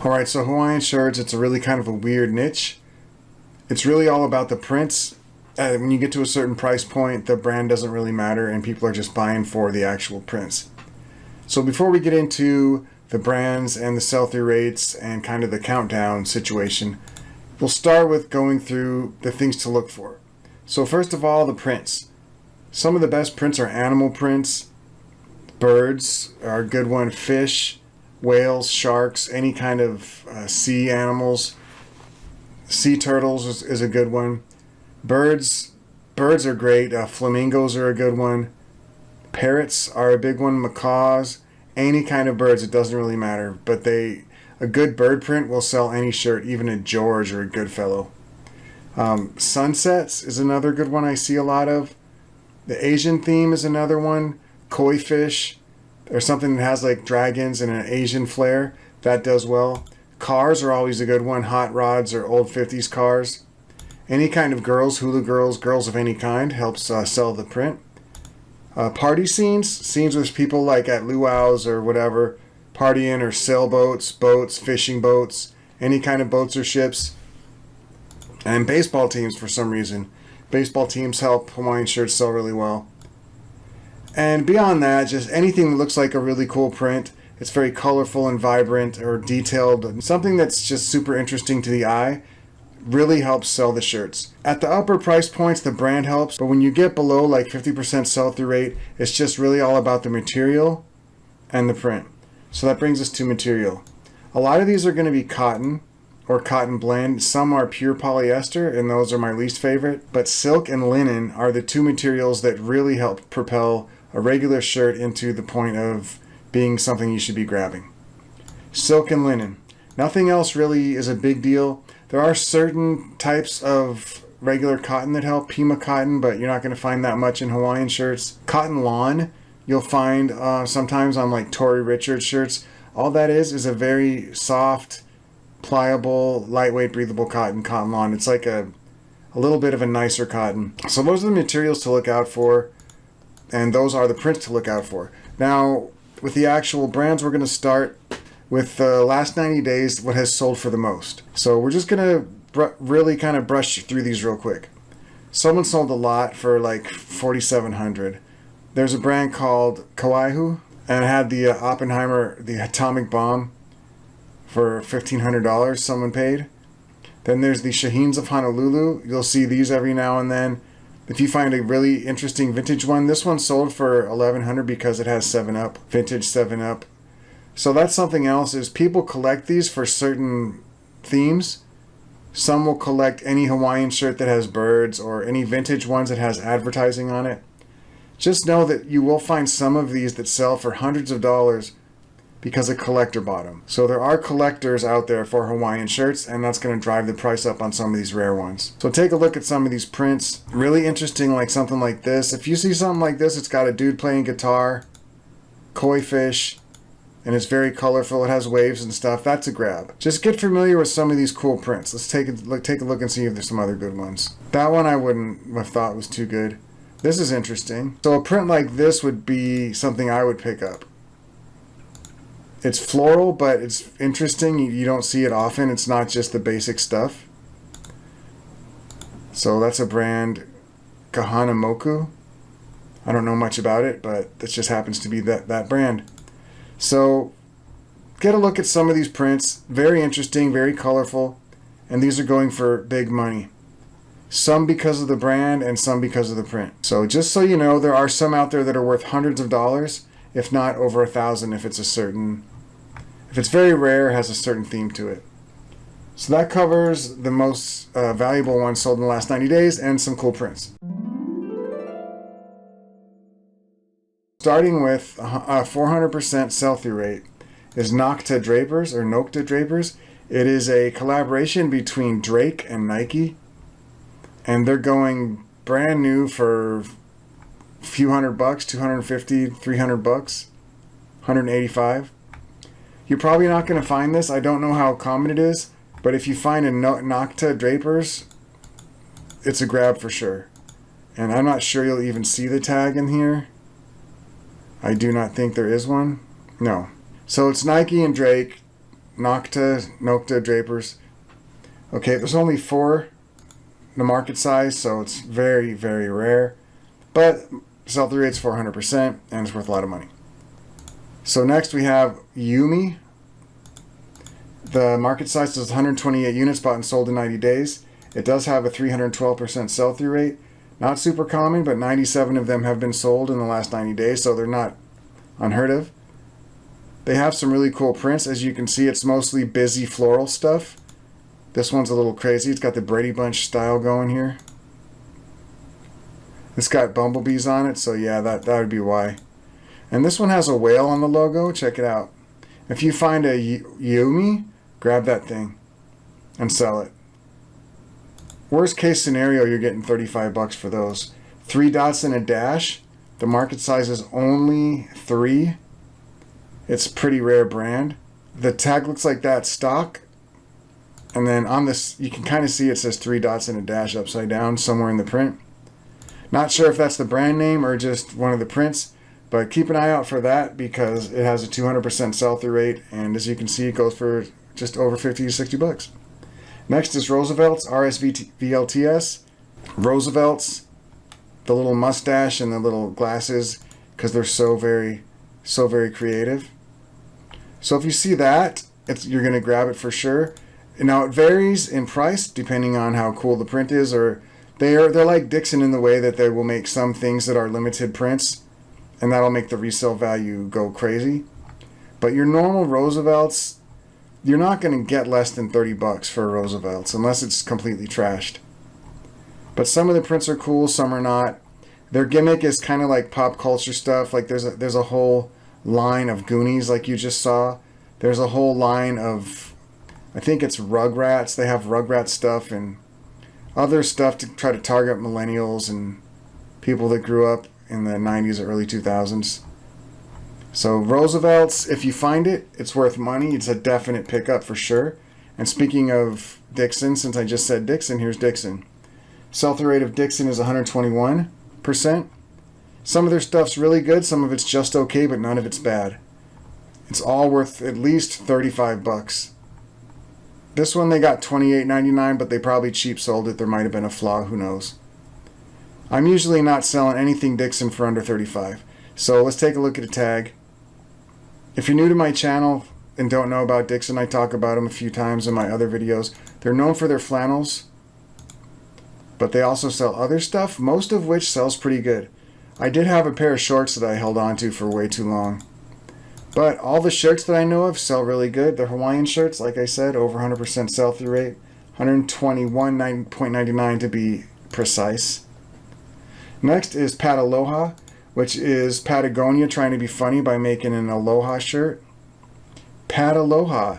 Alright, so Hawaiian shirts, it's a really kind of a weird niche. It's really all about the prints. When you get to a certain price point, the brand doesn't really matter and people are just buying for the actual prints. So before we get into the brands and the sell-through rates and kind of the countdown situation, we'll start with going through the things to look for. So first of all, the prints. Some of the best prints are animal prints. Birds are a good one. Fish, whales, sharks, any kind of sea animals. Sea turtles is a good one. Birds are great. Flamingos are a good one. Parrots are a big one. Macaws, any kind of birds, it doesn't really matter. But a good bird print will sell any shirt, even a George or a Goodfellow. Sunsets is another good one I see a lot of. The Asian theme is another one. Koi fish, or something that has like dragons and an Asian flair, that does well. Cars are always a good one. Hot rods or old 50s cars. Any kind of girls, hula girls, girls of any kind, helps sell the print. Party scenes with people like at luau's or whatever, partying, or sailboats, boats, fishing boats, any kind of boats or ships. And baseball teams for some reason. Baseball teams help Hawaiian shirts sell really well. And beyond that, just anything that looks like a really cool print. It's very colorful and vibrant or detailed. Something that's just super interesting to the eye really helps sell the shirts. At the upper price points, the brand helps, but when you get below like 50% sell-through rate, it's just really all about the material and the print. So that brings us to material. A lot of these are going to be cotton or cotton blend. Some are pure polyester, and those are my least favorite. But silk and linen are the two materials that really help propel a regular shirt into the point of being something you should be grabbing. Silk and linen. Nothing else really is a big deal. There are certain types of regular cotton that help, Pima cotton, but you're not going to find that much in Hawaiian shirts. Cotton lawn, you'll find sometimes on like Tory Richards shirts. All that is a very soft, pliable, lightweight, breathable cotton lawn. It's like a little bit of a nicer cotton. So those are the materials to look out for, and those are the prints to look out for. Now, with the actual brands, we're going to start with the last 90 days, what has sold for the most. So we're just going to really kind of brush through these real quick. Someone sold a lot for like $4,700. There's a brand called Kauaihu, and it had the Oppenheimer, the atomic bomb, for $1,500 someone paid. Then there's the Shaheens of Honolulu. You'll see these every now and then. If you find a really interesting vintage one, this one sold for $1,100 because it has 7-Up, vintage 7-Up. So that's something else, is people collect these for certain themes. Some will collect any Hawaiian shirt that has birds or any vintage ones that has advertising on it. Just know that you will find some of these that sell for hundreds of dollars because a collector bought them. So there are collectors out there for Hawaiian shirts, and that's going to drive the price up on some of these rare ones. So take a look at some of these prints. Really interesting, like something like this. If you see something like this, it's got a dude playing guitar, koi fish, and it's very colorful. It has waves and stuff. That's a grab. Just get familiar with some of these cool prints. Let's take a look and see if there's some other good ones. That one I wouldn't have thought was too good. This is interesting. So a print like this would be something I would pick up. It's floral, but it's interesting. You don't see it often. It's not just the basic stuff. So that's a brand, Kahanamoku. I don't know much about it, but it just happens to be that brand. So get a look at some of these prints. Very interesting, very colorful, and these are going for big money. Some because of the brand and some because of the print. So just so you know, there are some out there that are worth hundreds of dollars, if not over $1,000 if it's very rare, has a certain theme to it. So that covers the most valuable ones sold in the last 90 days and some cool prints. Starting with a 400% sell-through rate is Nocta Drapers or Nocta Drapers. It is a collaboration between Drake and Nike, and they're going brand new for a few $100, $250, $300, $185. You're probably not going to find this. I don't know how common it is, but if you find a Nocta Drapers, it's a grab for sure. And I'm not sure you'll even see the tag in here. I do not think there is one. No. So it's Nike and Drake. Nocta Drapers. Okay, there's only 4 the market size, so it's very, very rare. But sell-through rate's 400%, and it's worth a lot of money. So next we have Yumi. The market size is 128 units, bought and sold in 90 days. It does have a 312% sell-through rate. Not super common, but 97 of them have been sold in the last 90 days, so they're not unheard of. They have some really cool prints. As you can see, it's mostly busy floral stuff. This one's a little crazy. It's got the Brady Bunch style going here. It's got bumblebees on it, so yeah, that would be why. And this one has a whale on the logo. Check it out. If you find a Yumi, grab that thing and sell it. Worst case scenario, you're getting 35 bucks for those. 3 dots and a dash. The market size is only 3. It's a pretty rare brand. The tag looks like that stock. And then on this, you can kind of see it says 3 dots and a dash upside down somewhere in the print. Not sure if that's the brand name or just one of the prints, but keep an eye out for that because it has a 200% sell-through rate. And as you can see, it goes for just over 50 to 60 bucks. Next is Roosevelt's RSVLTS. Roosevelt's, the little mustache and the little glasses, because they're so very creative. So if you see that, you're going to grab it for sure. Now it varies in price depending on how cool the print is, or they're like Dixon in the way that they will make some things that are limited prints, and that'll make the resale value go crazy. But your normal Roosevelt's, you're not going to get less than 30 bucks for a Roosevelt's unless it's completely trashed. But some of the prints are cool, some are not. Their gimmick is kind of like pop culture stuff. Like there's a whole line of Goonies like you just saw. There's a whole line of, I think it's Rugrats. They have Rugrats stuff and other stuff to try to target millennials and people that grew up in the 90s or early 2000s. So Roosevelt's, if you find it, it's worth money. It's a definite pickup for sure. And speaking of Dixon, since I just said Dixon, here's Dixon. Sell-through rate of Dixon is 121%. Some of their stuff's really good, some of it's just okay, but none of it's bad. It's all worth at least 35 bucks. This one they got $28.99, but they probably cheap sold it. There might have been a flaw, who knows. I'm usually not selling anything Dixon for under 35. So let's take a look at a tag. If you're new to my channel and don't know about Dixon, I talk about them a few times in my other videos. They're known for their flannels, but they also sell other stuff, most of which sells pretty good. I did have a pair of shorts that I held on to for way too long. But all the shirts that I know of sell really good. They're Hawaiian shirts, like I said, over 100% sell-through rate. 121.99 to be precise. Next is Pat Aloha, which is Patagonia trying to be funny by making an Aloha shirt. Pat Aloha.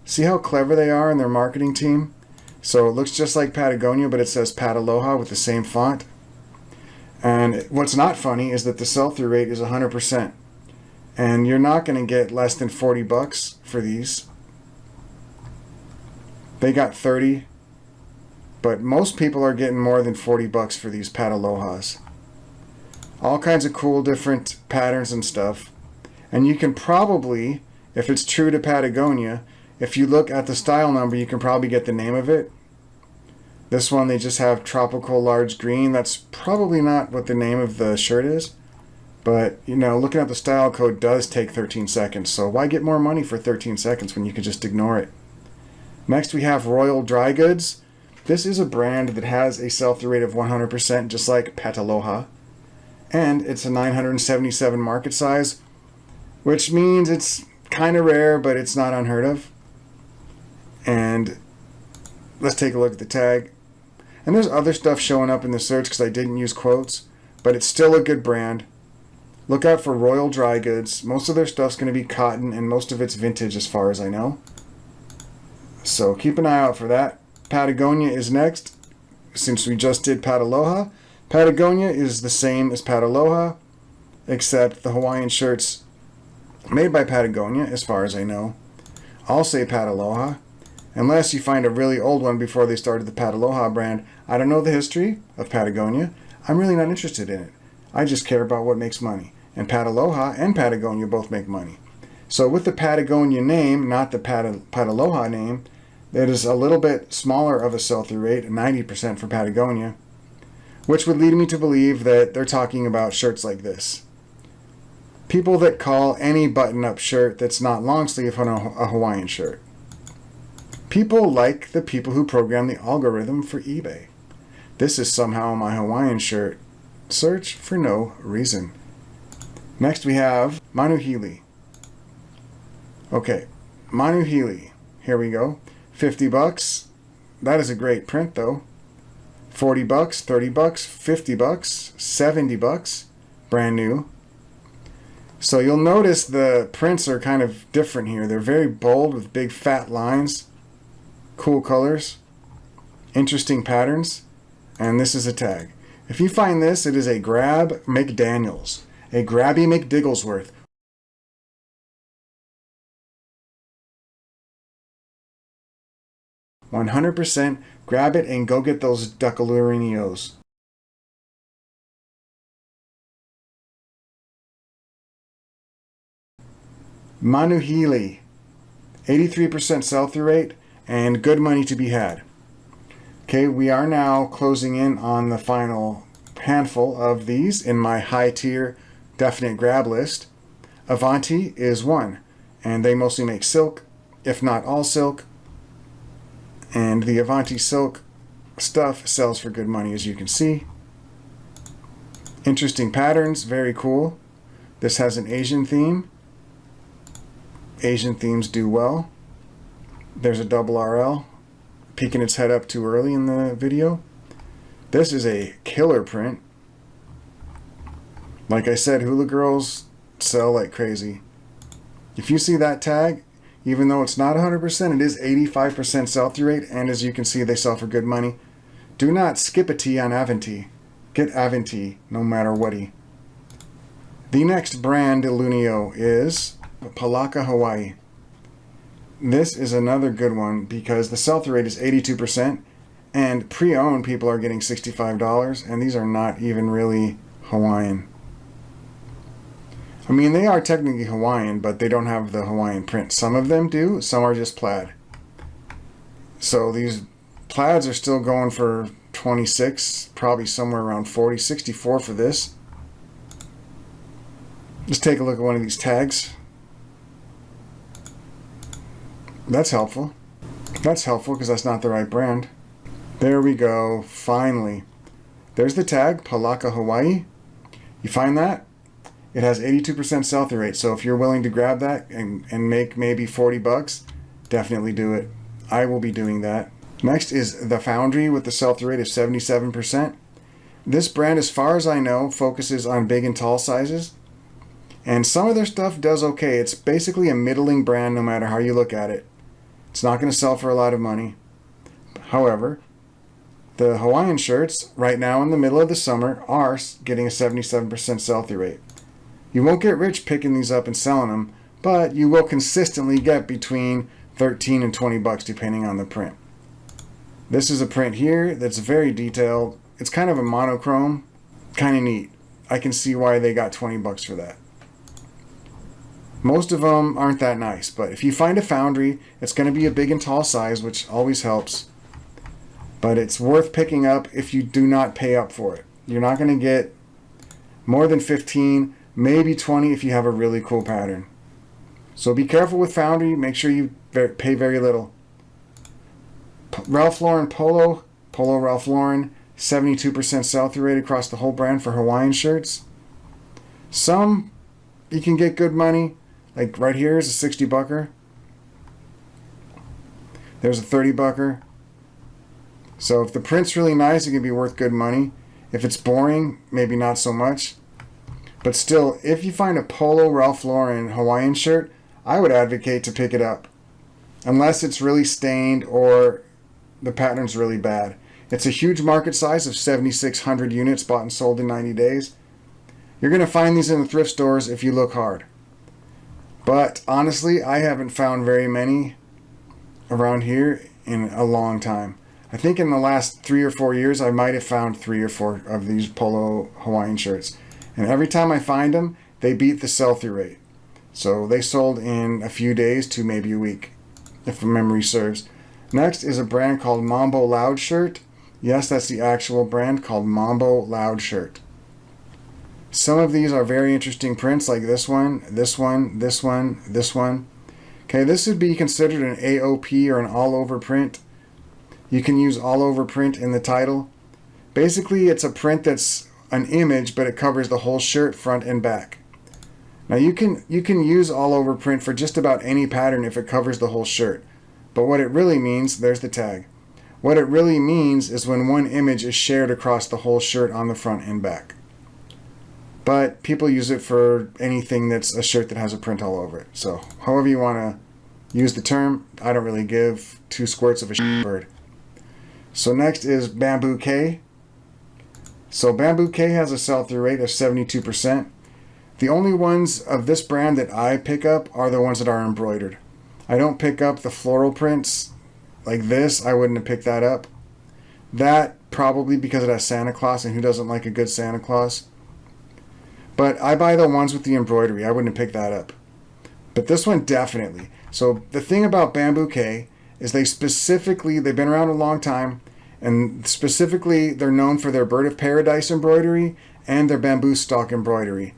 See how clever they are in their marketing team? So it looks just like Patagonia, but it says Pat Aloha with the same font. And what's not funny is that the sell-through rate is 100%. And you're not going to get less than 40 bucks for these. They got 30, but most people are getting more than 40 bucks for these Pat Alohas. All kinds of cool different patterns and stuff. And you can probably, if it's true to Patagonia, if you look at the style number, you can probably get the name of it. This one, they just have tropical large green. That's probably not what the name of the shirt is. But, you know, looking at the style code does take 13 seconds. So why get more money for 13 seconds when you can just ignore it? Next, we have Royal Dry Goods. This is a brand that has a sell-through rate of 100%, just like Pat Aloha. And it's a 977 market size, which means it's kind of rare, but it's not unheard of. And let's take a look at the tag. And there's other stuff showing up in the search because I didn't use quotes, but it's still a good brand. Look out for Royal Dry Goods. Most of their stuff's going to be cotton, and most of it's vintage as far as I know. So keep an eye out for that. Patagonia is next. Since we just did Pat Aloha, Patagonia is the same as Pat Aloha, except the Hawaiian shirts made by Patagonia, as far as I know, I'll say Pat Aloha. Unless you find a really old one before they started the Pat Aloha brand. I don't know the history of Patagonia. I'm really not interested in it. I just care about what makes money. And Pat Aloha and Patagonia both make money. So with the Patagonia name, not the Pataloha name, it is a little bit smaller of a sell-through rate, 90% for Patagonia, which would lead me to believe that they're talking about shirts like this. People that call any button-up shirt that's not long sleeve a Hawaiian shirt. People like the people who program the algorithm for eBay. This is somehow my Hawaiian shirt. Search for no reason. Next we have Manuhili. Okay, Manuhili. Here we go. 50 bucks. That is a great print though. 40 bucks, 30 bucks, 50 bucks, 70 bucks. Brand new. So you'll notice the prints are kind of different here. They're very bold with big fat lines. Cool colors. Interesting patterns. And this is a tag. If you find this, it is a Grab McDaniels. A Grabby McDigglesworth. $100% grab it and go get those duckalurinos. Manuhili. 83% sell-through rate and good money to be had. Okay, we are now closing in on the final handful of these in my high tier definite grab list. Avanti is one, and they mostly make silk, if not all silk. And the Avanti silk stuff sells for good money, as you can see. Interesting patterns, very cool. This has an Asian theme. Asian themes do well. There's a double RL peeking its head up too early in the video. This is a killer print. Like I said, hula girls sell like crazy. If you see that tag, even though it's not 100%, it is 85% sell-through rate, and as you can see, they sell for good money. Do not skip a T on Avanti. Get Avanti, no matter what-y. The next brand Lunio is Palaka Hawaii. This is another good one because the sell-through rate is 82%, and pre-owned people are getting $65, and these are not even really Hawaiian. I mean, they are technically Hawaiian, but they don't have the Hawaiian print. Some of them do, some are just plaid. So these plaids are still going for 26, probably somewhere around 40, 64 for this. Just take a look at one of these tags. That's helpful. That's helpful because that's not the right brand. There we go, finally. There's the tag, Palaka Hawaii. You find that? It has 82% sell-through rate, so if you're willing to grab that and make maybe 40 bucks, definitely do it. I will be doing that. Next is the Foundry with the sell-through rate of 77%. This brand, as far as I know, focuses on big and tall sizes, and some of their stuff does okay. It's basically a middling brand no matter how you look at it. It's not going to sell for a lot of money. However, the Hawaiian shirts, right now in the middle of the summer, are getting a 77% sell-through rate. You won't get rich picking these up and selling them, but you will consistently get between 13 and 20 bucks depending on the print. This is a print here that's very detailed. It's kind of a monochrome, kind of neat. I can see why they got 20 bucks for that. Most of them aren't that nice, but if you find a Foundry, it's going to be a big and tall size, which always helps. But it's worth picking up if you do not pay up for it. You're not going to get more than 15, maybe 20 if you have a really cool pattern. So be careful with Foundry. Make sure you pay very little. Ralph Lauren Polo Ralph Lauren, 72% sell-through rate across the whole brand for Hawaiian shirts. Some you can get good money. Like right here is a 60 bucker. There's a 30 bucker. So if the print's really nice, it can be worth good money. If it's boring, maybe not so much. But still, if you find a Polo Ralph Lauren Hawaiian shirt, I would advocate to pick it up. Unless it's really stained or the pattern's really bad. It's a huge market size of 7,600 units bought and sold in 90 days. You're going to find these in the thrift stores if you look hard. But honestly, I haven't found very many around here in a long time. I think in the last 3 or 4 years, I might have found 3 or 4 of these Polo Hawaiian shirts. And every time I find them, they beat the sell-through rate. So they sold in a few days to maybe a week, if memory serves. Next is a brand called Mambo Loud Shirt. Yes, that's the actual brand, called Mambo Loud Shirt. Some of these are very interesting prints, like this one, this one, this one, this one. Okay, this would be considered an AOP, or an all-over print. You can use all-over print in the title. Basically, it's a print that's an image, but it covers the whole shirt, front and back. Now you can use all-over print for just about any pattern if it covers the whole shirt. But what it really means, there's the tag. What it really means is when one image is shared across the whole shirt on the front and back. But people use it for anything that's a shirt that has a print all over it. So however you want to use the term, I don't really give two squirts of a bird. So next is Bamboo K. So Bamboo K has a sell-through rate of 72%. The only ones of this brand that I pick up are the ones that are embroidered. I don't pick up the floral prints like this. I wouldn't have picked that up. That probably because it has Santa Claus, and who doesn't like a good Santa Claus? But I buy the ones with the embroidery. I wouldn't have picked that up. But this one definitely. So the thing about Bamboo K is they've been around a long time, and specifically they're known for their Bird of Paradise embroidery and their bamboo stalk embroidery.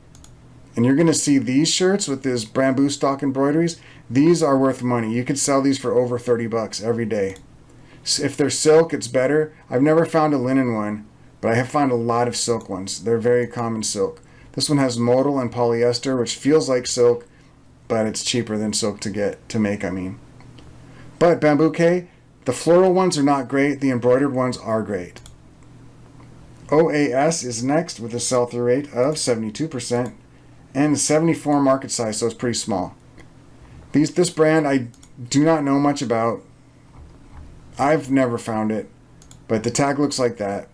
And you're going to see these shirts with these bamboo stalk embroideries. These are worth money. You could sell these for over 30 bucks every day. If they're silk, it's better. I've never found a linen one, but I have found a lot of silk ones. They're very common silk. This one has modal and polyester, which feels like silk, but it's cheaper than silk to make. But Bamboo K, the floral ones are not great. The embroidered ones are great. OAS is next with a sell-through rate of 72%. And 74 market size, so it's pretty small. This brand I do not know much about. I've never found it, but the tag looks like that.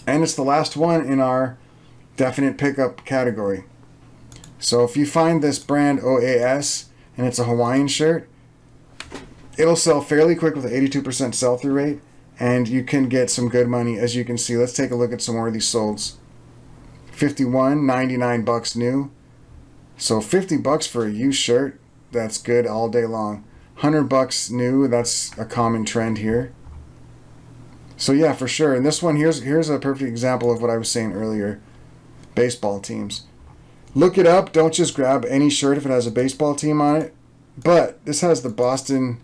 And it's the last one in our definite pickup category. So if you find this brand OAS and it's a Hawaiian shirt, it'll sell fairly quick with an 82% sell-through rate, and you can get some good money, as you can see. Let's take a look at some more of these solds. 51, 99 bucks new. So 50 bucks for a used shirt, that's good all day long. 100 bucks new, that's a common trend here. So yeah, for sure. And this one, here's a perfect example of what I was saying earlier. Baseball teams. Look it up, don't just grab any shirt if it has a baseball team on it. But this has the Boston,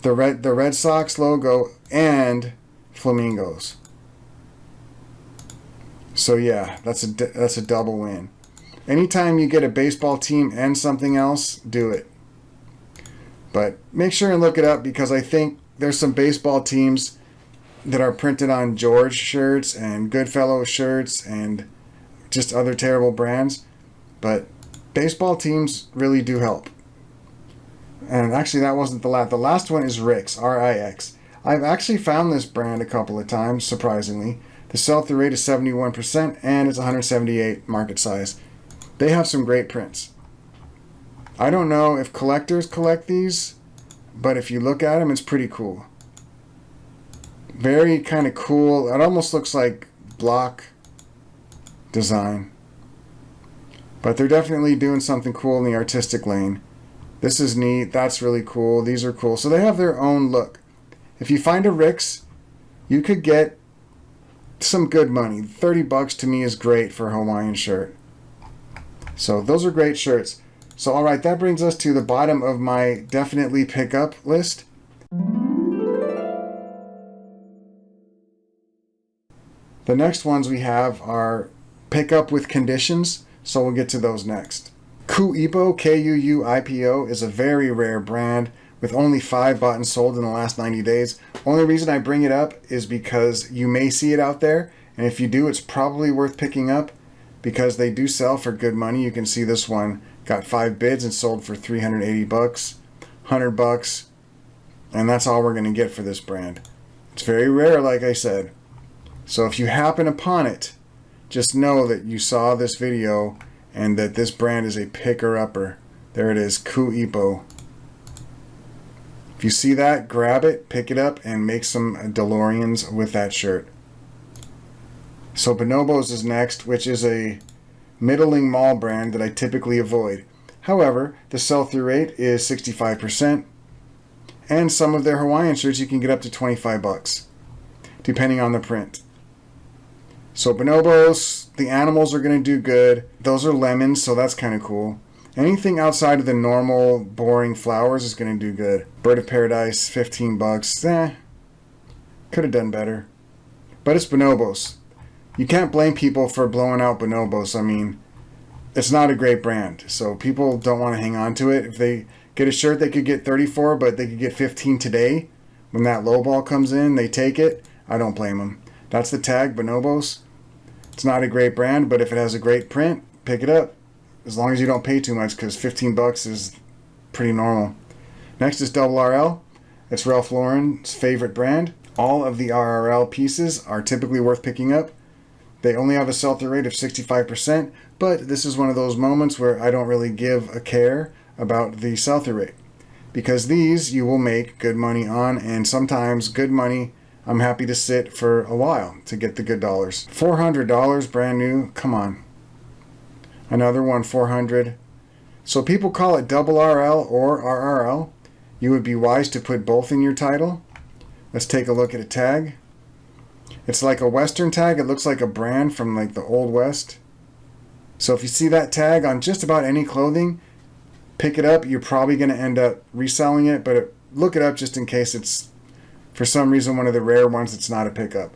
the Red Sox logo and flamingos. So yeah, that's a double win. Anytime you get a baseball team and something else, do it. But make sure and look it up, because I think there's some baseball teams that are printed on George shirts and Goodfellow shirts and just other terrible brands. But baseball teams really do help. And actually that wasn't the last. The last one is Rix, R-I-X. I've actually found this brand a couple of times, surprisingly. The sell-through rate is 71%, and it's 178 market size. They have some great prints. I don't know if collectors collect these, but if you look at them, it's pretty cool. Very kind of cool. It almost looks like block design. But they're definitely doing something cool in the artistic lane. This is neat. That's really cool. These are cool. So they have their own look. If you find a Rix, you could get some good money. 30 bucks to me is great for a Hawaiian shirt. So those are great shirts. So alright, that brings us to the bottom of my definitely pickup list. The next ones we have are pickup with conditions, so we'll get to those next. Kuipo, Kuuipo, is a very rare brand with only 5 bought and sold in the last 90 days. Only reason I bring it up is because you may see it out there, and if you do, it's probably worth picking up because they do sell for good money. You can see this one got 5 bids and sold for 380 bucks, 100 bucks, and that's all we're going to get for this brand. It's very rare, like I said. So if you happen upon it, just know that you saw this video and that this brand is a picker-upper. There it is, Kuipo. If you see that, grab it, pick it up, and make some DeLoreans with that shirt. So Bonobos is next, which is a middling mall brand that I typically avoid. However, the sell-through rate is 65%, and some of their Hawaiian shirts you can get up to 25 bucks, depending on the print. So bonobos, the animals are going to do good. Those are lemons, so that's kind of cool. Anything outside of the normal, boring flowers is going to do good. Bird of Paradise, 15 bucks. Could have done better. But it's bonobos. You can't blame people for blowing out bonobos. I mean, it's not a great brand, so people don't want to hang on to it. If they get a shirt they could get 34, but they could get 15 today, when that low ball comes in, they take it. I don't blame them. That's the tag, bonobos. It's not a great brand, but if it has a great print, pick it up. As long as you don't pay too much, because 15 bucks is pretty normal. Next is Double RL. It's Ralph Lauren's favorite brand. All of the RRL pieces are typically worth picking up. They only have a sell-through rate of 65%, but this is one of those moments where I don't really give a care about the sell-through rate, because these you will make good money on, and sometimes good money I'm happy to sit for a while to get the good dollars. $400 brand new, come on. Another one, $400. So people call it double RL or RRL. You would be wise to put both in your title. Let's take a look at a tag. It's like a Western tag. It looks like a brand from like the Old West. So if you see that tag on just about any clothing, pick it up. You're probably going to end up reselling it, but look it up just in case it's, for some reason, one of the rare ones that's not a pickup.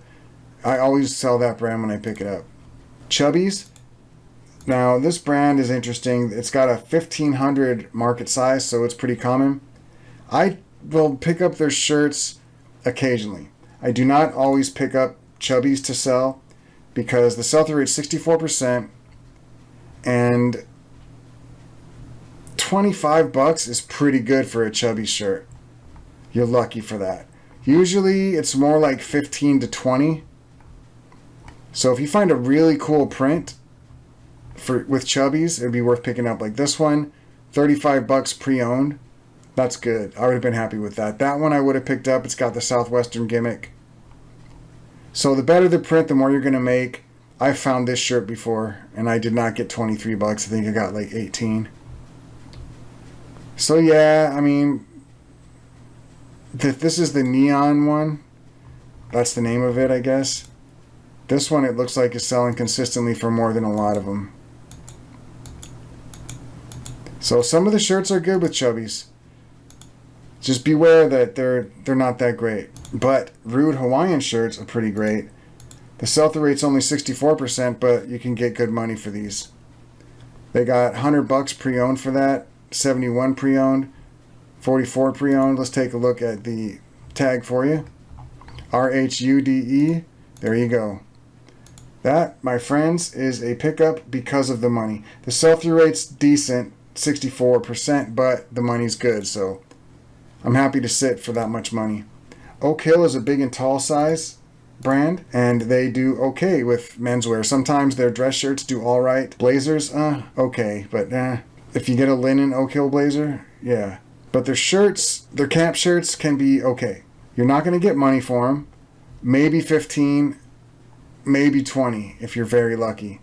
I always sell that brand when I pick it up. Chubbies. Now, this brand is interesting. It's got a 1,500 market size, so it's pretty common. I will pick up their shirts occasionally. I do not always pick up Chubbies to sell, because the sell-through rate is 64%, and 25 bucks is pretty good for a Chubbies shirt. You're lucky for that. Usually it's more like 15 to 20. So if you find a really cool print with Chubbies, it'd be worth picking up. Like this one, 35 bucks pre-owned. That's good. I would have been happy with that. That one I would have picked up. It's got the Southwestern gimmick. So the better the print, the more you're going to make. I found this shirt before, and I did not get 23 bucks. I think I got like 18. So yeah, I mean, this is the neon one. That's the name of it, I guess. This one, it looks like, is selling consistently for more than a lot of them. So some of the shirts are good with Chubbies. Just beware that they're not that great. But Rude Hawaiian shirts are pretty great. The sell-through rate's only 64%, but you can get good money for these. They got 100 bucks pre-owned for that, 71 pre-owned, 44 pre-owned. Let's take a look at the tag for you. RHUDE. There you go. That, my friends, is a pickup because of the money. The sell-through rate's decent, 64%, but the money's good, so I'm happy to sit for that much money. Oak Hill is a big and tall size brand, and they do okay with menswear. Sometimes their dress shirts do all right. Blazers, okay, but if you get a linen Oak Hill blazer, yeah. But their shirts, their camp shirts can be okay. You're not going to get money for them. Maybe 15, maybe 20 if you're very lucky.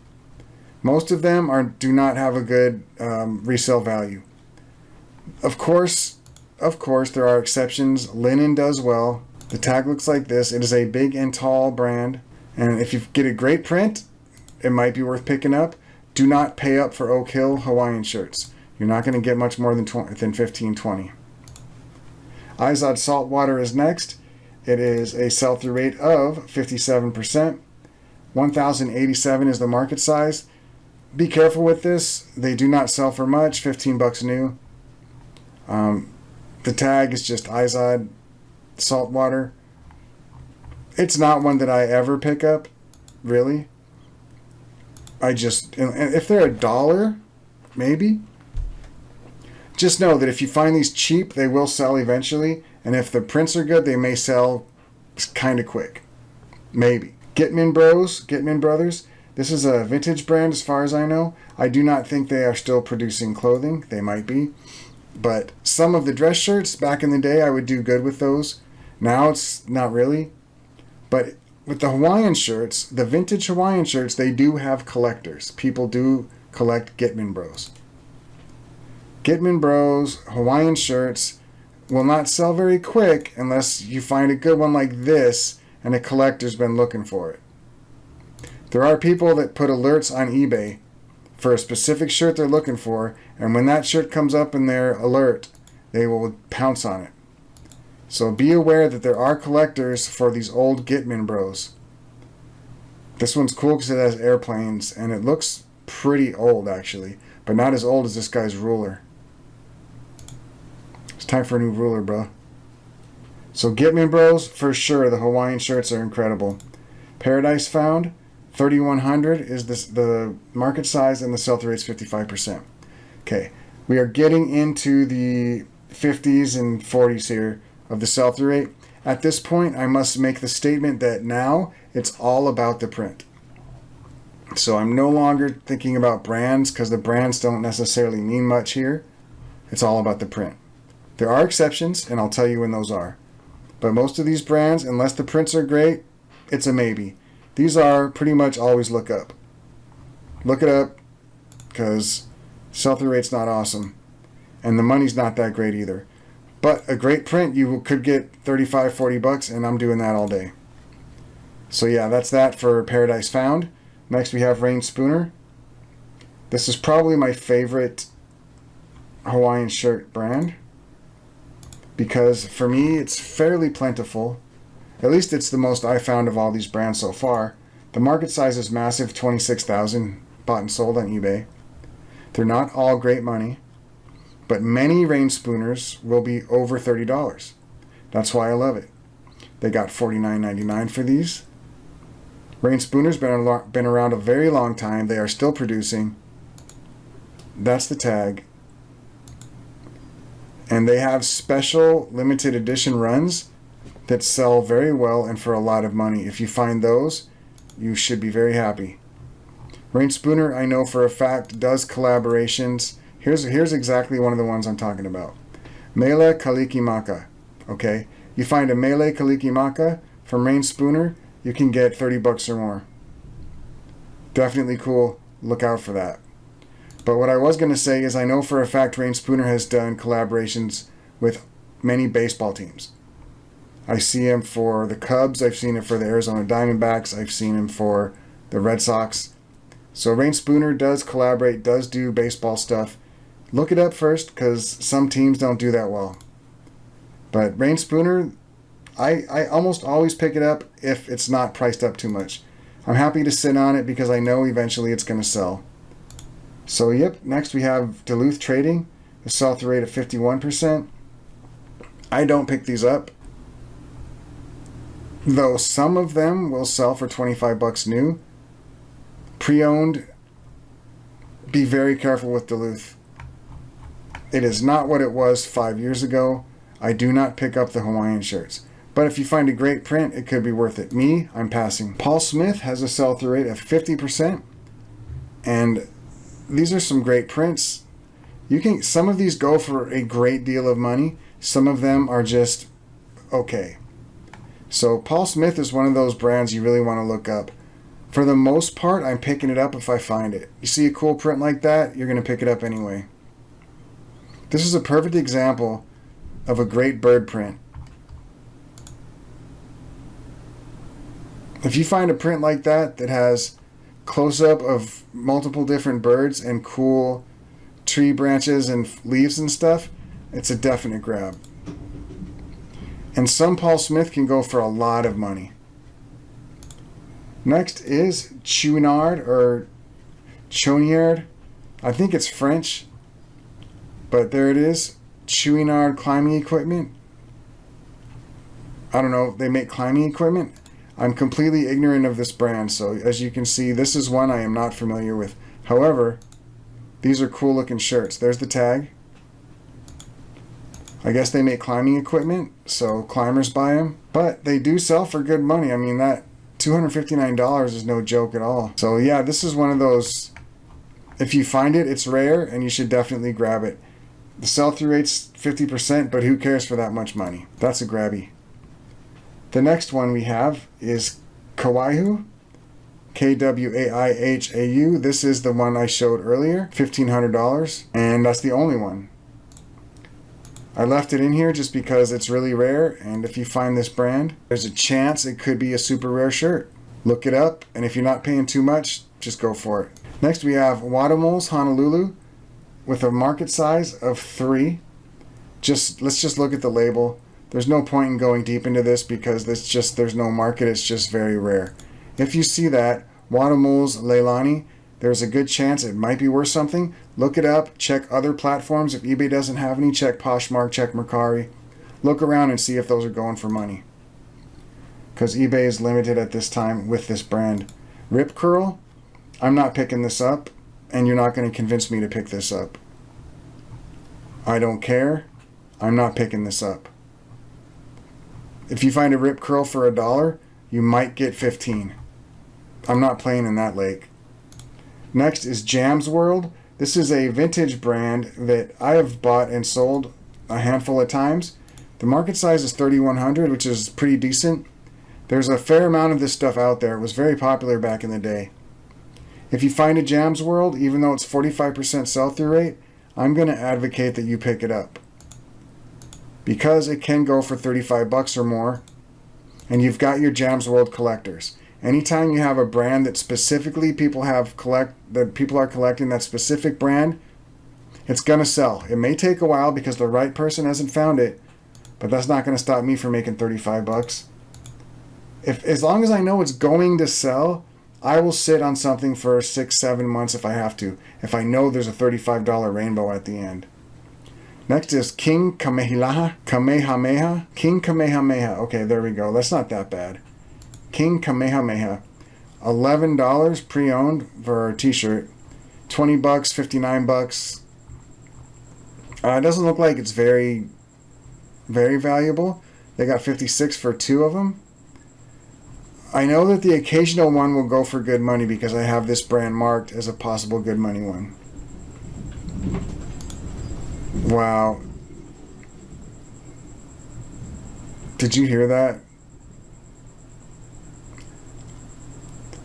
Most of them do not have a good resale value. Of course, there are exceptions. Linen does well. The tag looks like this. It is a big and tall brand. And if you get a great print, it might be worth picking up. Do not pay up for Oak Hill Hawaiian shirts. You're not going to get much more than 15, 20. Izod Saltwater is next. It is a sell-through rate of 57%. 1,087 is the market size. Be careful with this. They do not sell for much. 15 bucks new. The tag is just Izod Saltwater. It's not one that I ever pick up, really. If they're $1, maybe. Just know that if you find these cheap, they will sell eventually. And if the prints are good, they may sell kind of quick. Maybe. Gitman Brothers. This is a vintage brand as far as I know. I do not think they are still producing clothing. They might be. But some of the dress shirts, back in the day, I would do good with those. Now it's not really. But with the Hawaiian shirts, the vintage Hawaiian shirts, they do have collectors. People do collect Gitman Bros. Gitman Bros Hawaiian shirts will not sell very quick unless you find a good one like this and a collector's been looking for it. There are people that put alerts on eBay for a specific shirt they're looking for, and when that shirt comes up in their alert, they will pounce on it. So be aware that there are collectors for these old Gitman Bros. This one's cool because it has airplanes, and it looks pretty old actually, but not as old as this guy's ruler. It's time for a new ruler, bro. So Gitman Bros, for sure, the Hawaiian shirts are incredible. Paradise Found, 3,100 is the market size, and the sell-through rate's 55%. Okay, we are getting into the 50s and 40s here of the sell-through rate. At this point, I must make the statement that now it's all about the print. So I'm no longer thinking about brands because the brands don't necessarily mean much here. It's all about the print. There are exceptions, and I'll tell you when those are. But most of these brands, unless the prints are great, it's a maybe. These are pretty much always look up. Look it up because sell-through rate's not awesome. And the money's not that great either. But a great print, you could get 35, 40 bucks, and I'm doing that all day. So yeah, that's that for Paradise Found. Next we have Rain Spooner. This is probably my favorite Hawaiian shirt brand, because for me it's fairly plentiful. At least it's the most I found of all these brands so far. The market size is massive, 26,000 bought and sold on eBay. They're not all great money, but many Rain Spooners will be over $30. That's why I love it. They got $49.99 for these. Rain Spooner's been around a very long time. They are still producing. That's the tag. And they have special limited edition runs that sell very well and for a lot of money. If you find those, you should be very happy. Rain Spooner, I know for a fact, does collaborations. Here's exactly one of the ones I'm talking about. Mele Kalikimaka. Okay? You find a Mele Kalikimaka from Rain Spooner, you can get 30 bucks or more. Definitely cool. Look out for that. But what I was going to say is I know for a fact Rain Spooner has done collaborations with many baseball teams. I see him for the Cubs. I've seen him for the Arizona Diamondbacks. I've seen him for the Red Sox. So Rain Spooner does collaborate, does do baseball stuff. Look it up first because some teams don't do that well. But Rain Spooner, I almost always pick it up if it's not priced up too much. I'm happy to sit on it because I know eventually it's going to sell. So yep, next we have Duluth Trading, a sell-through rate of 51%. I don't pick these up, though some of them will sell for 25 bucks new. Pre-owned, be very careful with Duluth. It is not what it was 5 years ago. I do not pick up the Hawaiian shirts. But if you find a great print, it could be worth it. Me, I'm passing. Paul Smith has a sell-through rate of 50%. And these are some great prints. Some of these go for a great deal of money. Some of them are just okay. So Paul Smith is one of those brands you really want to look up. For the most part, I'm picking it up if I find it. You see a cool print like that, you're going to pick it up anyway. This is a perfect example of a great bird print. If you find a print like that that has close-up of multiple different birds and cool tree branches and leaves and stuff, it's a definite grab. And some Paul Smith can go for a lot of money. Next is Chouinard or Chouinard. I think it's French, but there it is. Chouinard climbing equipment. I don't know, they make climbing equipment. I'm completely ignorant of this brand, so as you can see, this is one I am not familiar with. However, these are cool looking shirts. There's the tag. I guess they make climbing equipment, so climbers buy them. But they do sell for good money. I mean, that $259 is no joke at all. So yeah, this is one of those, if you find it, it's rare, and you should definitely grab it. The sell-through rate's 50%, but who cares for that much money? That's a grabby. The next one we have is Kawaihu, K-W-A-I-H-A-U. This is the one I showed earlier, $1,500, and that's the only one. I left it in here just because it's really rare, and if you find this brand, there's a chance it could be a super rare shirt. Look it up, and if you're not paying too much, just go for it. Next we have Wadamoles Honolulu with a market size of 3. Let's just look at the label. There's no point in going deep into this because there's no market, it's just very rare. If you see that, Wadamoles Leilani, there's a good chance it might be worth something. Look it up, check other platforms. If eBay doesn't have any, check Poshmark, check Mercari. Look around and see if those are going for money. Because eBay is limited at this time with this brand. Rip Curl, I'm not picking this up, and you're not going to convince me to pick this up. I don't care. I'm not picking this up. If you find a Rip Curl for $1, you might get 15. I'm not playing in that lake. Next is Jam's World. This is a vintage brand that I have bought and sold a handful of times. The market size is 3,100, which is pretty decent. There's a fair amount of this stuff out there. It was very popular back in the day. If you find a Jam's World, even though it's 45% sell-through rate, I'm going to advocate that you pick it up. Because it can go for $35 or more, and you've got your Jam's World collectors. Anytime you have a brand that specifically people are collecting that specific brand, it's going to sell. It may take a while because the right person hasn't found it, but that's not going to stop me from making $35. As long as I know it's going to sell, I will sit on something for 6-7 months if I have to, if I know there's a $35 rainbow at the end. Next is King Kamehameha. King Kamehameha. Okay, there we go. That's not that bad. King Kamehameha. $11 pre-owned for a t-shirt. $20, $59. It doesn't look like it's very, very valuable. They got 56 for 2 of them. I know that the occasional one will go for good money because I have this brand marked as a possible good money one. Wow. Did you hear that?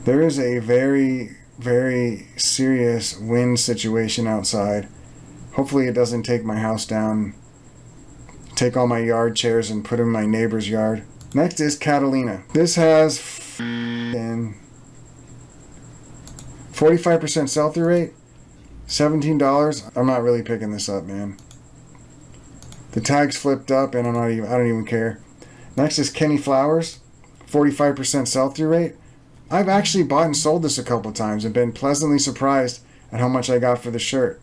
There is a very, very serious wind situation outside. Hopefully it doesn't take my house down, take all my yard chairs and put them in my neighbor's yard. Next is Catalina. This has 45% sell-through rate, $17. I'm not really picking this up, man. The tag's flipped up and I don't even care. Next is Kenny Flowers, 45% sell-through rate. I've actually bought and sold this a couple times and been pleasantly surprised at how much I got for the shirt.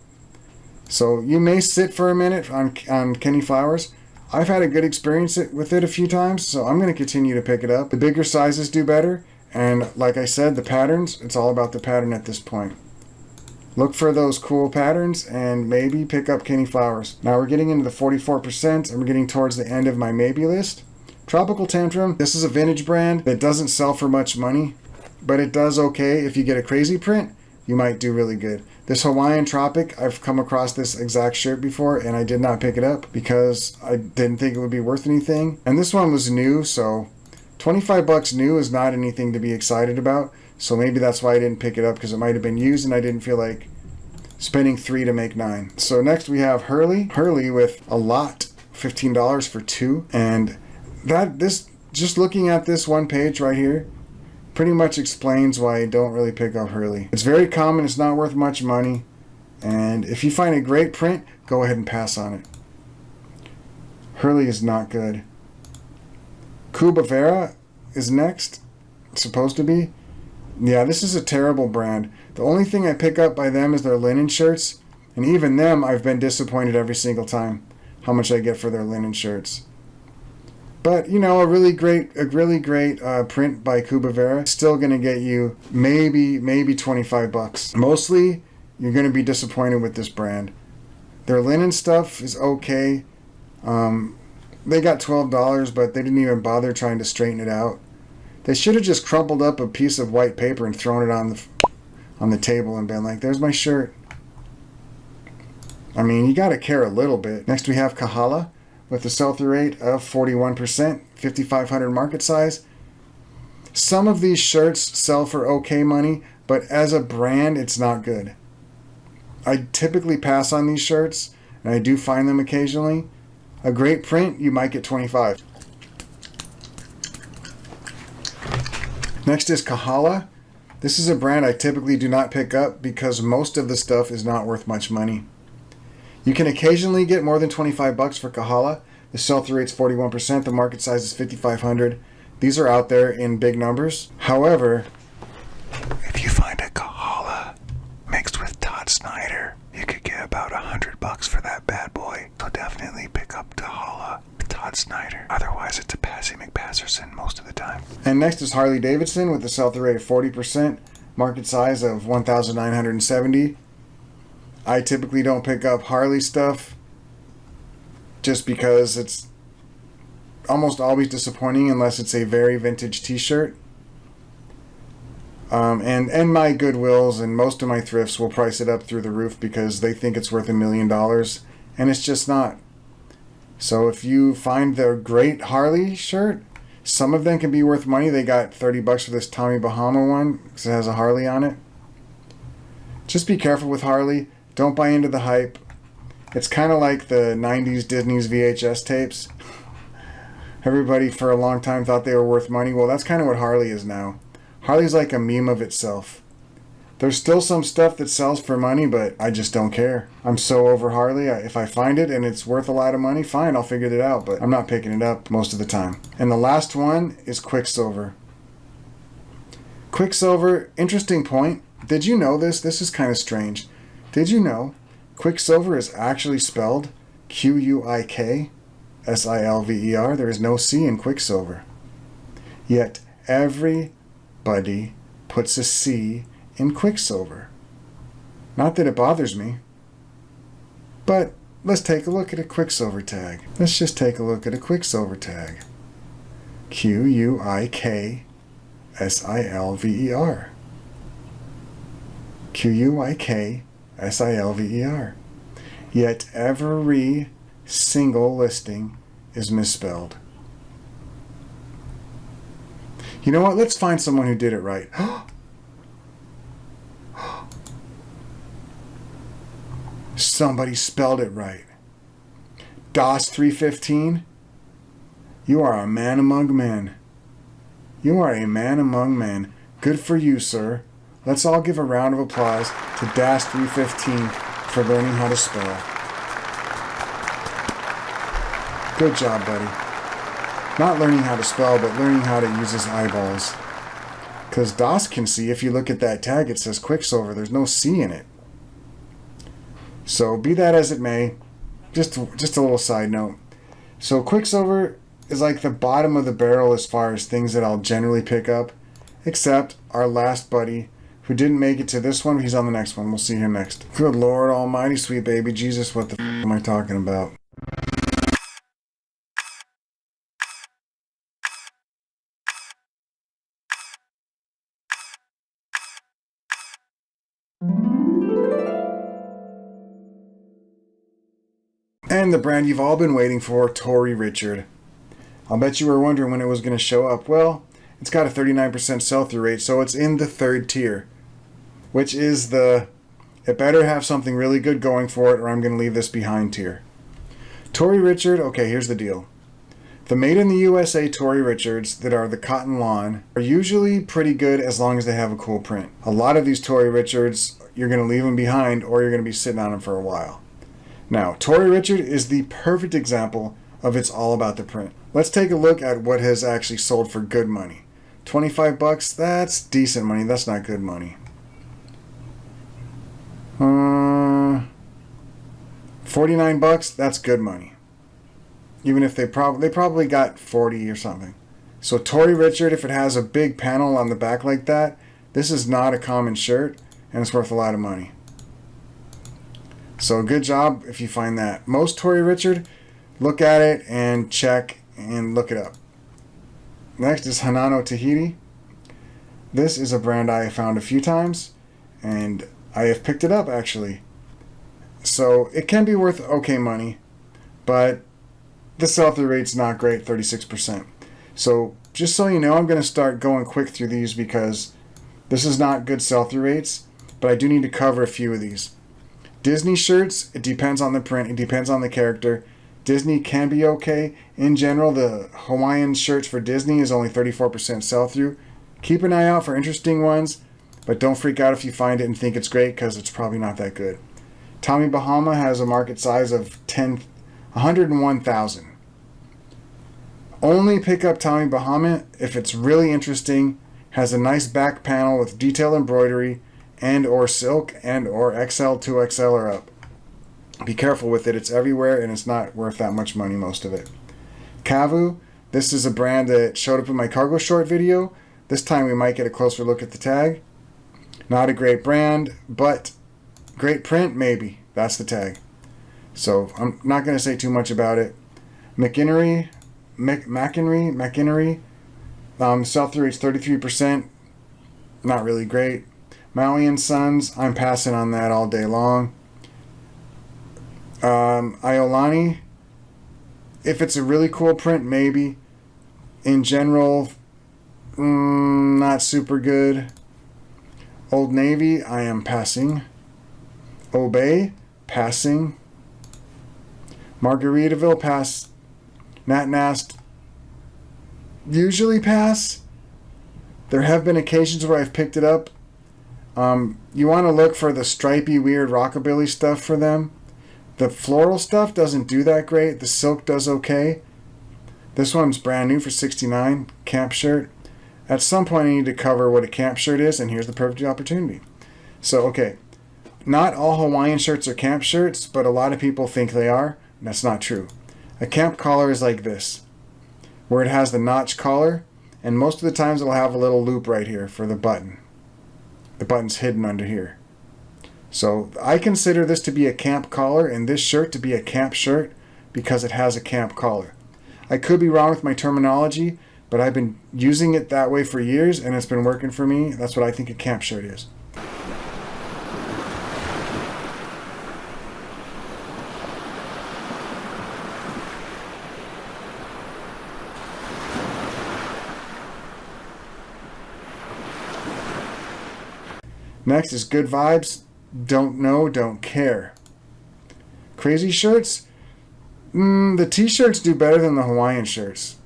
So you may sit for a minute on Kenny Flowers. I've had a good experience with it a few times, so I'm going to continue to pick it up. The bigger sizes do better, and like I said, the patterns, it's all about the pattern at this point. Look for those cool patterns and maybe pick up Kenny Flowers. Now we're getting into the 44% and we're getting towards the end of my maybe list. Tropical Tantrum, this is a vintage brand that doesn't sell for much money, but it does okay. If you get a crazy print, you might do really good. This Hawaiian Tropic, I've come across this exact shirt before and I did not pick it up because I didn't think it would be worth anything. And this one was new, so $25 new is not anything to be excited about. So maybe that's why I didn't pick it up, because it might have been used and I didn't feel like spending $3 to make $9. So next we have Hurley. Hurley with a lot, $15 for 2. And just looking at this one page right here, pretty much explains why I don't really pick up Hurley. It's very common, it's not worth much money, and if you find a great print, go ahead and pass on it. Hurley is not good. Cuba Vera is next, it's supposed to be. Yeah, this is a terrible brand. The only thing I pick up by them is their linen shirts, and even them I've been disappointed every single time how much I get for their linen shirts. But, you know, a really great print by Cuba Vera, still going to get you maybe $25. Mostly, you're going to be disappointed with this brand. Their linen stuff is okay. They got $12, but they didn't even bother trying to straighten it out. They should have just crumpled up a piece of white paper and thrown it on the table and been like, there's my shirt. I mean, you got to care a little bit. Next we have Kahala with a sell-through rate of 41%, 5,500 market size. Some of these shirts sell for okay money, but as a brand, it's not good. I typically pass on these shirts, and I do find them occasionally. A great print, you might get 25. Next is Kahala. This is a brand I typically do not pick up because most of the stuff is not worth much money. You can occasionally get more than 25 bucks for Kahala. The sell-through rate's 41%. The market size is 5,500. These are out there in big numbers. However, if you find a Kahala mixed with Todd Snyder, you could get about 100 bucks for that bad boy. So definitely pick up Kahala with Todd Snyder. Otherwise, it's a Passy McPasserson most of the time. And next is Harley Davidson with a sell-through rate of 40%. Market size of 1,970. I typically don't pick up Harley stuff just because it's almost always disappointing unless it's a very vintage t-shirt. And my Goodwills and most of my thrifts will price it up through the roof because they think it's worth $1 million, and it's just not. So if you find the great Harley shirt, some of them can be worth money. They got 30 bucks for this Tommy Bahama one because it has a Harley on it. Just be careful with Harley. Don't buy into the hype. It's kind of like the 90s Disney's VHS tapes. Everybody for a long time thought they were worth money. Well, that's kind of what Harley is now. Harley's like a meme of itself. There's still some stuff that sells for money, but I just don't care. I'm so over Harley. If I find it and it's worth a lot of money, fine, I'll figure it out, but I'm not picking it up most of the time. And the last one is Quicksilver. Quicksilver, interesting point. Did you know this? This is kind of strange. Did you know Quicksilver is actually spelled Q-U-I-K? S-I-L-V-E-R. There is no C in Quicksilver. Yet everybody puts a C in Quicksilver. Not that it bothers me, but let's take a look at a Quicksilver tag. Let's just take a look at a Quicksilver tag. Q-U-I-K-S-I-L-V-E-R. Q-U-I-K-S-I-L-V-E-R. Yet every single listing is misspelled. You know what? Let's find someone who did it right. Somebody spelled it right. DOS 315. You are a man among men. You are a man among men. Good for you, sir. Let's all give a round of applause to DOS 315 for learning how to spell. Good job, buddy. Not learning how to spell, but learning how to use his eyeballs. Because DOS can see, if you look at that tag, it says Quicksilver. There's no C in it. So be that as it may, just a little side note. So Quicksilver is like the bottom of the barrel as far as things that I'll generally pick up, except our last buddy who didn't make it to this one. He's on the next one. We'll see him next. Good Lord Almighty, sweet baby Jesus, what the am I talking about? And the brand you've all been waiting for, Tory Richard. I'll bet you were wondering when it was going to show up. Well, it's got a 39% sell-through rate, so it's in the third tier, which is it better have something really good going for it, or I'm going to leave this behind tier. Tory Richard, okay, here's the deal. The made in the USA Tory Richards that are the cotton lawn are usually pretty good as long as they have a cool print. A lot of these Tory Richards, you're going to leave them behind or you're going to be sitting on them for a while. Now, Tory Richard is the perfect example of it's all about the print. Let's take a look at what has actually sold for good money. 25 bucks, that's decent money. That's not good money. 49 bucks, that's good money. Even if they probably got 40 or something. So Tory Richard, if it has a big panel on the back like that, this is not a common shirt, and it's worth a lot of money. So good job if you find that. Most Tory Richard, look at it and check and look it up. Next is Hanano Tahiti. This is a brand I have found a few times, and I have picked it up actually. So it can be worth okay money, but the sell-through rate's not great, 36%. So just so you know, I'm going to start going quick through these because this is not good sell-through rates, but I do need to cover a few of these. Disney shirts, it depends on the print, it depends on the character. Disney can be okay. In general, the Hawaiian shirts for Disney is only 34% sell-through. Keep an eye out for interesting ones, but don't freak out if you find it and think it's great, because it's probably not that good. Tommy Bahama has a market size of 101,000. Only pick up Tommy Bahama if it's really interesting, has a nice back panel with detailed embroidery and or silk and or XL, 2XL or up. Be careful with it. It's everywhere and it's not worth that much money, most of it. Kavu, this is a brand that showed up in my cargo short video. This time we might get a closer look at the tag. Not a great brand, but great print, maybe. That's the tag. So I'm not going to say too much about it. McInnery, sell-through rate's 33%. Not really great. Maui and Sons, I'm passing on that all day long. Iolani, if it's a really cool print, maybe. In general, not super good. Old Navy, I am passing. Obey, passing. Margaritaville, pass. Nat Nast, usually pass. There have been occasions where I've picked it up. You want to look for the stripy, weird rockabilly stuff for them. The floral stuff doesn't do that great. The silk does okay. This one's brand new for $69. Camp shirt. At some point I need to cover what a camp shirt is, and here's the perfect opportunity. So, okay, not all Hawaiian shirts are camp shirts, but a lot of people think they are, and that's not true. A camp collar is like this, where it has the notch collar, and most of the times it'll have a little loop right here for the button. The button's hidden under here. So I consider this to be a camp collar and this shirt to be a camp shirt because it has a camp collar. I could be wrong with my terminology, but I've been using it that way for years and it's been working for me. That's what I think a camp shirt is. Next is Good Vibes. Don't know, don't care. Crazy shirts. The t-shirts do better than the Hawaiian shirts.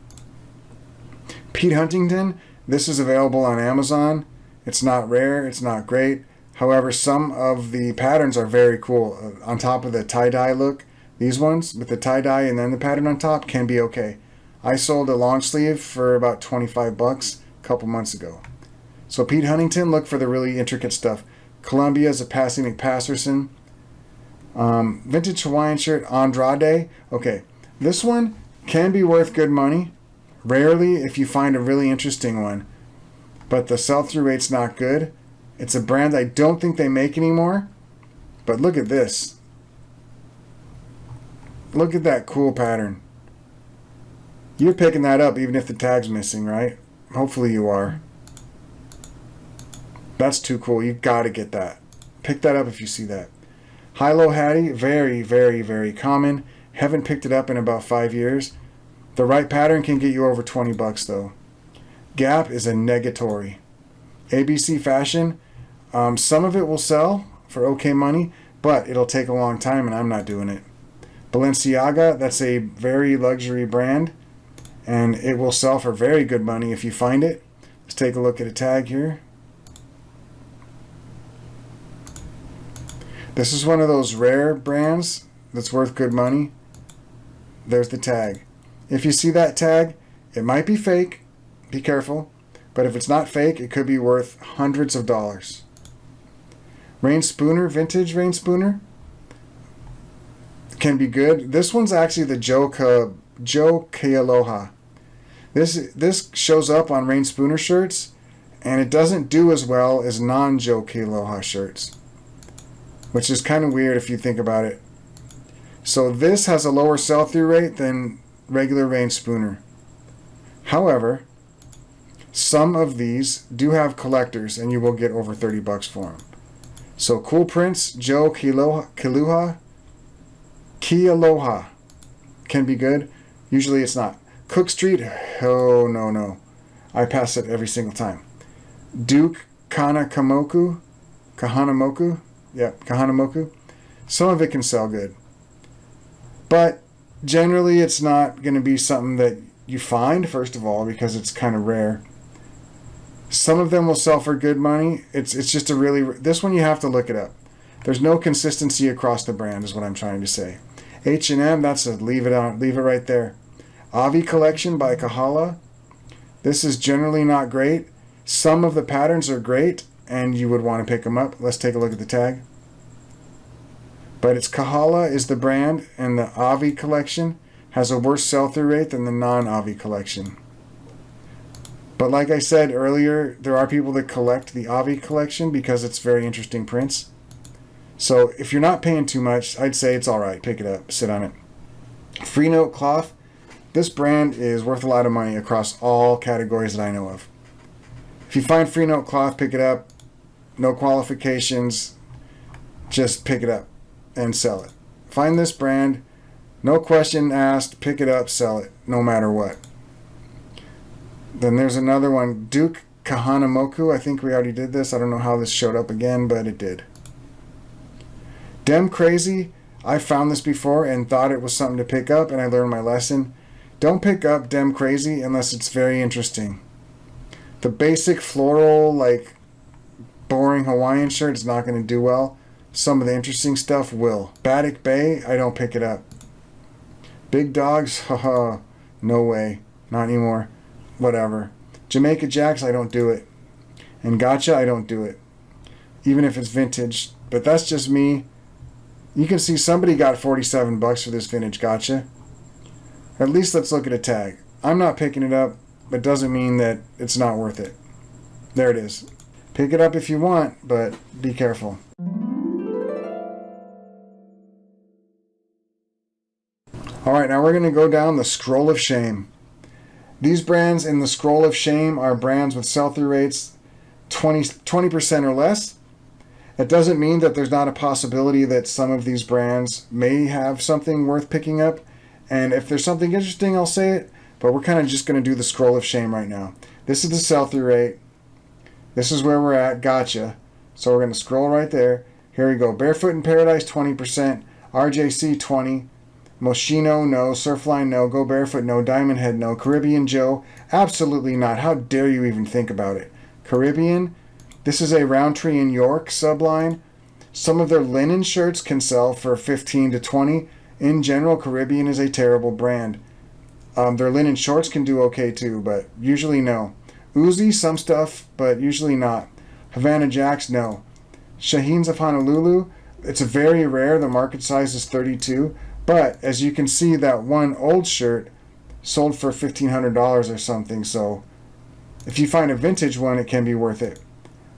Pete Huntington. This is available on Amazon. It's not rare. It's not great. However, some of the patterns are very cool. On top of the tie-dye look, these ones with the tie-dye and then the pattern on top can be okay. I sold a long sleeve for about $25 a couple months ago. So Pete Huntington, look for the really intricate stuff. Columbia is a Passy McPasserson. Vintage Hawaiian shirt, Andrade. Okay, this one can be worth good money. Rarely if you find a really interesting one. But the sell-through rate's not good. It's a brand I don't think they make anymore. But look at this. Look at that cool pattern. You're picking that up even if the tag's missing, right? Hopefully you are. That's too cool. You've got to get that. Pick that up if you see that. High-low Hattie, very, very, very common. Haven't picked it up in about 5 years. The right pattern can get you over $20 though. Gap is a negatory. ABC Fashion, some of it will sell for okay money, but it'll take a long time and I'm not doing it. Balenciaga, that's a very luxury brand, and it will sell for very good money if you find it. Let's take a look at a tag here. This is one of those rare brands that's worth good money. There's the tag. If you see that tag, it might be fake. Be careful. But if it's not fake, it could be worth hundreds of dollars. Rain Spooner, vintage Rain Spooner, can be good. This one's actually the Joe Kealoha. This shows up on Rain Spooner shirts, and it doesn't do as well as non-Joe Kealoha shirts, which is kind of weird if you think about it. So this has a lower sell-through rate than regular Rain Spooner. However, some of these do have collectors, and you will get over $30 for them. So Cool Prince, Joe Kealoha can be good. Usually it's not. Cook Street, oh no. I pass it every single time. Duke Kahanamoku. Yep, Kahanamoku. Some of it can sell good. But Generally, it's not going to be something that you find, first of all, because it's kind of rare. Some of them will sell for good money. It's just a really... This one you have to look it up. There's no consistency across the brand is what I'm trying to say. H&M, that's a leave it right there. Avi Collection by Kahala. This is generally not great. Some of the patterns are great, and you would want to pick them up. Let's take a look at the tag. But it's Kahala is the brand, and the Avi Collection has a worse sell-through rate than the non-Avi Collection. But like I said earlier, there are people that collect the Avi Collection because it's very interesting prints. So if you're not paying too much, I'd say it's all right. Pick it up, sit on it. Free Note Cloth. This brand is worth a lot of money across all categories that I know of. If you find Free Note Cloth, pick it up. No qualifications. Just pick it up and sell it. Find this brand. No question asked. Pick it up, sell it, no matter what. Then there's another one. Duke Kahanamoku. I think we already did this. I don't know how this showed up again, but it did. Dem Crazy. I found this before and thought it was something to pick up, and I learned my lesson. Don't pick up Dem Crazy unless it's very interesting. The basic floral, like boring Hawaiian shirt is not going to do well. Some of the interesting stuff will. Baddock Bay, I don't pick it up. Big Dogs, haha, no way, not anymore. Whatever. Jamaica Jacks, I don't do it. And Gotcha, I don't do it. Even if it's vintage. But that's just me. You can see somebody got $47 for this vintage Gotcha. At least let's look at a tag. I'm not picking it up, but doesn't mean that it's not worth it. There it is. Pick it up if you want, but be careful. Alright, now we're going to go down the scroll of shame. These brands in the scroll of shame are brands with sell-through rates 20% or less. It doesn't mean that there's not a possibility that some of these brands may have something worth picking up. And if there's something interesting, I'll say it. But we're kind of just going to do the scroll of shame right now. This is the sell-through rate. This is where we're at. Gotcha. So we're going to scroll right there. Here we go. Barefoot in Paradise, 20%. RJC, 20. Moschino, no. Surfline, no. Go Barefoot, no. Diamond Head, no. Caribbean Joe, absolutely not. How dare you even think about it? Caribbean, this is a Roundtree and York subline. Some of their linen shirts can sell for 15 to 20. In general, Caribbean is a terrible brand. Their linen shorts can do okay too, but usually no. Uzi, some stuff, but usually not. Havana Jacks, no. Shaheens of Honolulu, it's a very rare. The market size is 32. But as you can see, that one old shirt sold for $1,500 or something. So if you find a vintage one, it can be worth it.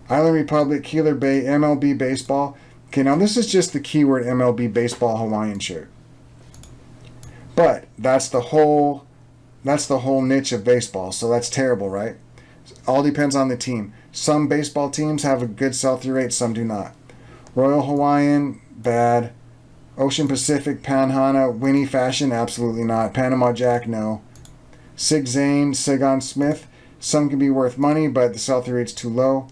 Island Republic, Keeler Bay, MLB Baseball. Okay, now this is just the keyword MLB Baseball Hawaiian shirt. But that's the whole niche of baseball. So that's terrible, right? All depends on the team. Some baseball teams have a good sell-through rate, some do not. Royal Hawaiian, bad. Ocean Pacific, Panhana, Winnie Fashion, absolutely not. Panama Jack, no. Sig Zane, Sigon Smith, some can be worth money, but the sell-through rate's too low.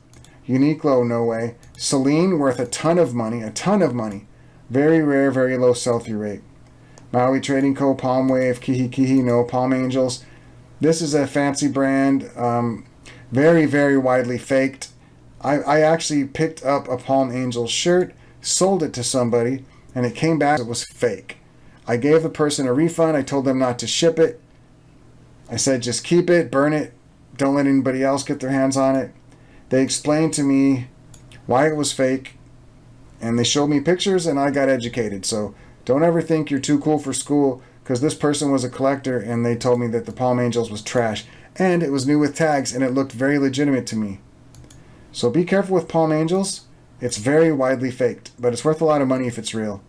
Uniqlo, no way. Celine, worth a ton of money. Very rare, very low sell-through rate. Maui Trading Co., Palm Wave, Kihi Kihi, no. Palm Angels. This is a fancy brand, very, very widely faked. I actually picked up a Palm Angels shirt, sold it to somebody, and it came back, it was fake. I gave the person a refund. I told them not to ship it. I said, just keep it, burn it. Don't let anybody else get their hands on it. They explained to me why it was fake, and they showed me pictures, and I got educated. So don't ever think you're too cool for school, because this person was a collector, and they told me that the Palm Angels was trash. And it was new with tags, and it looked very legitimate to me. So be careful with Palm Angels. It's very widely faked, but it's worth a lot of money if it's real.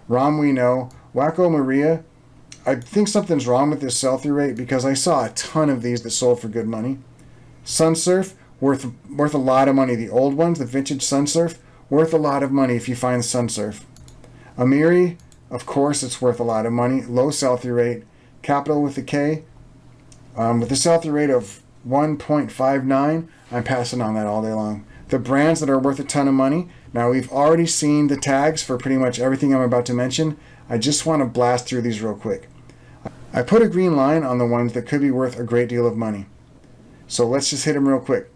Rom, we know. Wacko Maria, I think something's wrong with this sell-through rate because I saw a ton of these that sold for good money. Sunsurf, worth a lot of money. The old ones, the vintage Sunsurf, worth a lot of money if you find Sunsurf. Amiri, of course, it's worth a lot of money. Low sell-through rate. Capital with a K, with a sell-through rate of 1.59, I'm passing on that all day long. The brands that are worth a ton of money. Now, we've already seen the tags for pretty much everything I'm about to mention. I just want to blast through these real quick. I put a green line on the ones that could be worth a great deal of money. So let's just hit them real quick.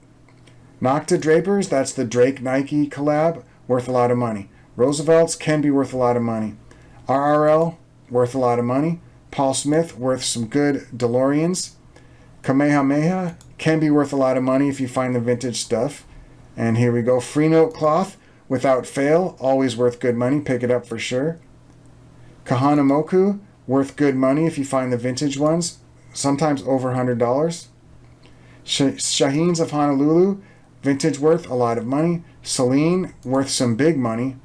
Nocta Drapers, that's the Drake Nike collab, worth a lot of money. Roosevelt's can be worth a lot of money. RRL, worth a lot of money. Paul Smith, worth some good DeLoreans. Kamehameha can be worth a lot of money if you find the vintage stuff. And here we go. Free Note Cloth, without fail, always worth good money. Pick it up for sure. Kahanamoku, worth good money if you find the vintage ones. Sometimes over $100. Shaheens of Honolulu, vintage worth a lot of money. Celine, worth some big money.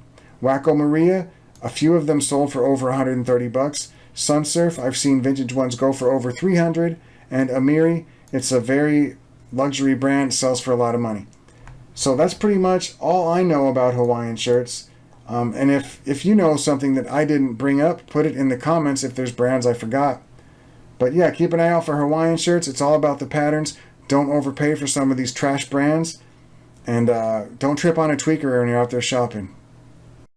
Wacko Maria, a few of them sold for over $130. Sunsurf, I've seen vintage ones go for over $300. And Amiri, it's a very luxury brand, sells for a lot of money. So that's pretty much all I know about Hawaiian shirts. And if you know something that I didn't bring up, put it in the comments if there's brands I forgot. But yeah, keep an eye out for Hawaiian shirts. It's all about the patterns. Don't overpay for some of these trash brands. And don't trip on a tweaker when you're out there shopping.